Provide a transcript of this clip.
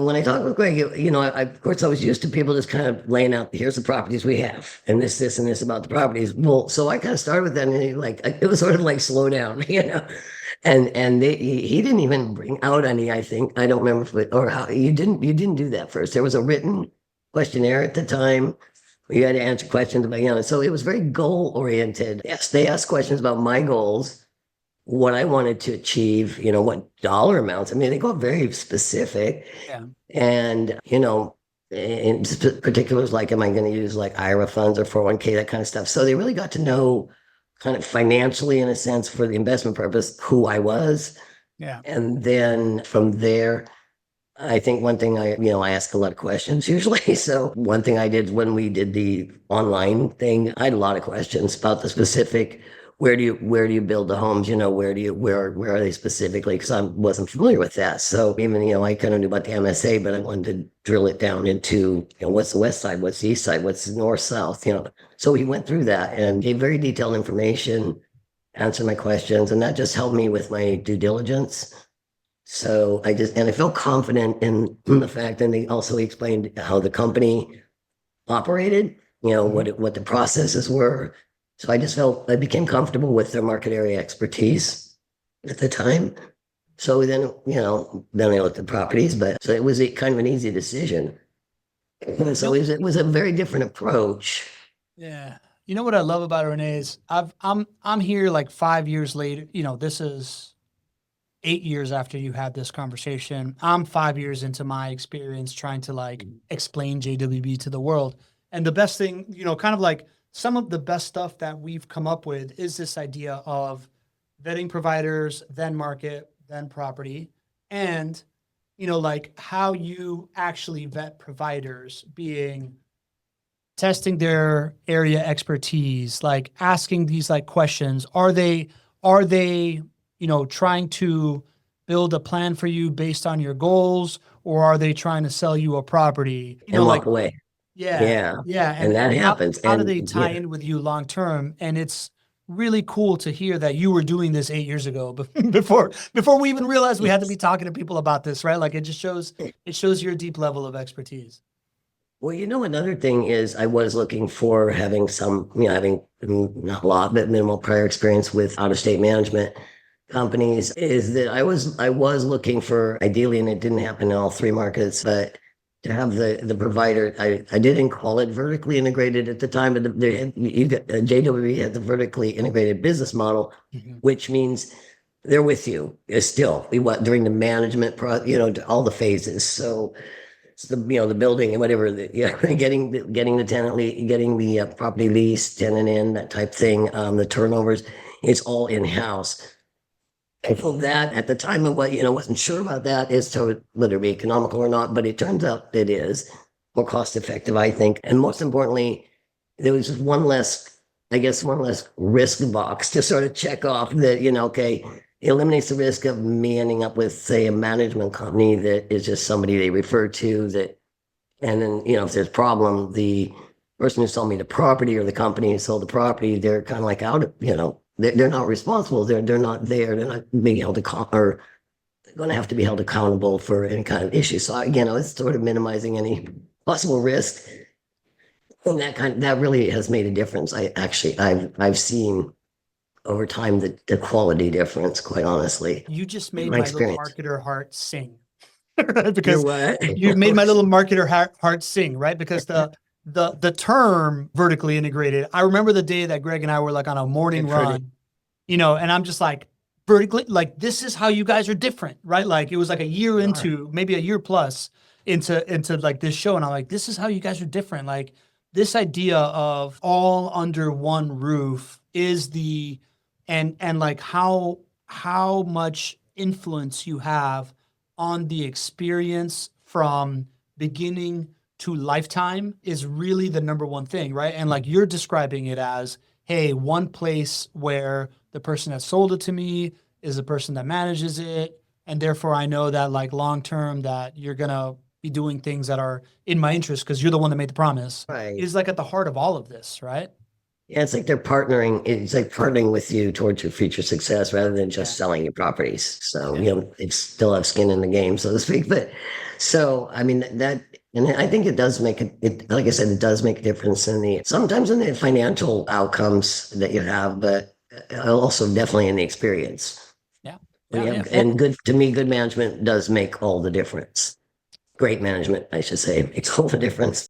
When I talk with Greg, of course, I was used to people just kind of laying out, here's the properties we have, and this, and this about the properties. Well, so I kind of started with that, and it was sort of like slow down, and he didn't even bring out any. I think I don't remember if or how you didn't do that first. There was a written questionnaire at the time. You had to answer questions about, so it was very goal oriented. Yes, they asked questions about my goals, what I wanted to achieve, what dollar amounts. I mean, they got very specific. Yeah. And, in particulars, like, am I going to use like IRA funds or 401k, that kind of stuff. So they really got to know kind of financially, in a sense, for the investment purpose, who I was. Yeah. And then from there, I think one thing I ask a lot of questions usually. So one thing I did when we did the online thing, I had a lot of questions about the specific, where do you build the homes? Where are they specifically? Because I wasn't familiar with that. So even, I kind of knew about the MSA, but I wanted to drill it down into, what's the west side, what's the east side, what's the north, south, So he went through that and gave very detailed information, answered my questions, and that just helped me with my due diligence. So I felt confident in the fact, and they also explained how the company operated, Mhm. what the processes were. So I became comfortable with their market area expertise at the time. So then I looked at properties, but so it was a kind of an easy decision. So You it was a very different approach. Yeah. You know what I love about Renee is I'm here like 5 years later. This is 8 years after you had this conversation. I'm 5 years into my experience trying to like explain JWB to the world. And the best thing, kind of like some of the best stuff that we've come up with is this idea of vetting providers, then market, then property, and like how you actually vet providers being testing their area expertise, like asking these like questions. Are they, trying to build a plan for you based on your goals, or are they trying to sell you a property? And Like walk away. yeah, Yeah. yeah. And And that how happens. how do And they tie yeah, in with you long term? And it's really cool to hear that you were doing this 8 years ago before we even realized we had to be yes. talking to people about this, right? Like it shows your deep level of expertise. Well, another thing is I was looking for having having not a lot, but minimal prior experience with out-of-state management companies, is that I was looking for, ideally, and it didn't happen in all three markets, but to have the provider. I didn't call it vertically integrated at the time, but you got JWE had the vertically integrated business model, Mhm. which means they're with you still. During the management all the phases. So it's the building and whatever, getting the tenant getting the property lease, tenant in, that type thing, the turnovers, it's all in-house. I felt that at the time of wasn't sure about that as to whether it be economical or not, but it turns out it is more cost effective, I think. And most importantly, there was just one less risk box to sort of check off that, okay, it eliminates the risk of me ending up with, say, a management company that is just somebody they refer to that, and then, if there's a problem, the person who sold me the property or the company who sold the property, they're kind of like out, they're not responsible. They're not there. They're not being held accountable, or they're going to have to be held accountable for any kind of issue. So again, I was sort of minimizing any possible risk, and that really has made a difference. I've seen over time the quality difference, quite honestly, You just in made my my little experience. marketer heart sing. Right? You're Because what? you made my little marketer heart sing, right? Because the term vertically integrated. I remember the day that Greg and I were like on a morning I've heard it. run, and I'm just like vertically, like this is how you guys are different, right? Like it was like a year You are. into, maybe a year plus into like this show, and I'm like, this is how you guys are different. Like this idea of all under one roof is and like how much influence you have on the experience from beginning to lifetime is really the number one thing, right? And like you're describing it as, hey, one place where the person that sold it to me is the person that manages it. And therefore I know that like long term that you're gonna be doing things that are in my interest because you're the one that made the promise Right. is like at the heart of all of this, right? Yeah, it's like they're partnering. It's like partnering with you towards your future success rather than just Yeah. selling you properties. So, Yeah. they still have skin in the game, so to speak. But so, I mean, and I think it does make it, like I said, it does make a difference sometimes in the financial outcomes that you have, but also definitely in the experience. Yeah. And, Yeah. you Yeah. have, Well, and to me, good management does make all the difference. Great management, I should say, makes all the difference.